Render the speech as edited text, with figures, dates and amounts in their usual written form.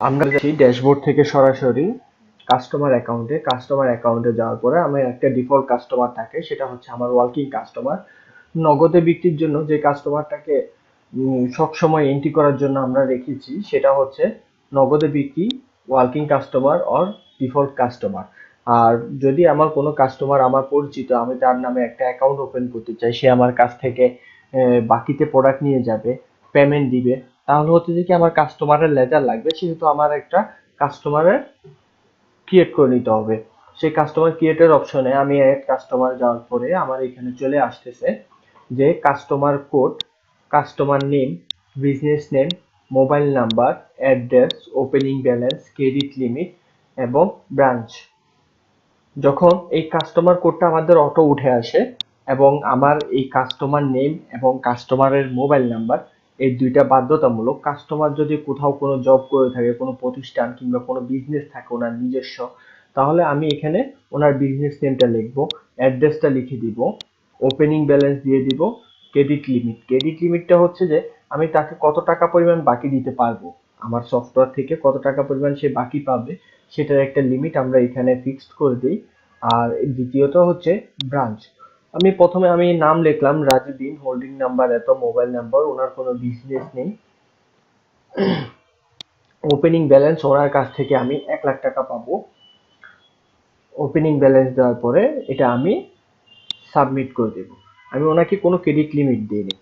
আমরা যাচ্ছি ড্যাশবোর্ড থেকে সরাসরি কাস্টমার অ্যাকাউন্টে যাওয়ার পরে আমার একটা ডিফল্ট কাস্টমার থাকে, সেটা হচ্ছে আমার ওয়ার্কিং কাস্টমার। নগদে বিক্রির জন্য যে কাস্টমারটাকে সবসময় এন্ট্রি করার জন্য আমরা রেখেছি সেটা হচ্ছে নগদে বিক্রি working customer or default customer. আর যদি আমার কোনো কাস্টমার আমার পরিচিত, আমি তার নামে একটা অ্যাকাউন্ট ওপেন করতে চাই, সে আমার কাছ থেকে বাকিতে প্রোডাক্ট নিয়ে যাবে, পেমেন্ট দিবে, তাহলে হচ্ছে যে কি আমার কাস্টমারের লেজার লাগবে, সেহেতু আমার একটা কাস্টমারের ক্রিয়েট করে নিতে হবে। সেই কাস্টমার ক্রিয়েটের অপশনে আমি অ্যাড কাস্টমার যাওয়ার পরে আমার এখানে চলে আসতেছে যে customer code, customer name, business name, mobile number, address, opening balance, credit limit এবং ব্রাঞ্চ। যখন এই কাস্টমার কোডটা আমাদের অটো উঠে আসে এবং আমার এই কাস্টমার নেম এবং কাস্টমারের মোবাইল নাম্বার, এই দুইটা বাধ্যতামূলক। কাস্টমার যদি কোথাও কোনো জব করে থাকে, কোনো প্রতিষ্ঠান কিংবা কোনো বিজনেস থাকে ওনার নিজস্ব, তাহলে আমি এখানে ওনার বিজনেস নেমটা লিখবো, অ্যাড্রেসটা লিখে দিব, ওপেনিং ব্যালেন্স দিয়ে দিব, ক্রেডিট লিমিটটা হচ্ছে যে আমি তাকে কত টাকা পরিমাণ বাকি দিতে পারবো, আমার সফটওয়্যার থেকে কত টাকা পরিমাণ সে বাকি পাবে সেটার একটা লিমিট আমরা এখানে ফিক্সড করে দিই। আর দ্বিতীয়ত হচ্ছে ব্রাঞ্চ। প্রথমে নাম লিখলাম রাজউদ্দিন, হোল্ডিং নাম্বার এত, মোবাইল নাম্বার, ওনার কোনো বিজনেস নেই, ওপেনিং ব্যালেন্স ওনার কাছ থেকে আমি 1 লাখ টাকা পাবো। ওপেনিং ব্যালেন্স দেওয়ার পরে এটা আমি সাবমিট করে দেব। আমি ওনাকে কোনো ক্রেডিট লিমিট দিইনি।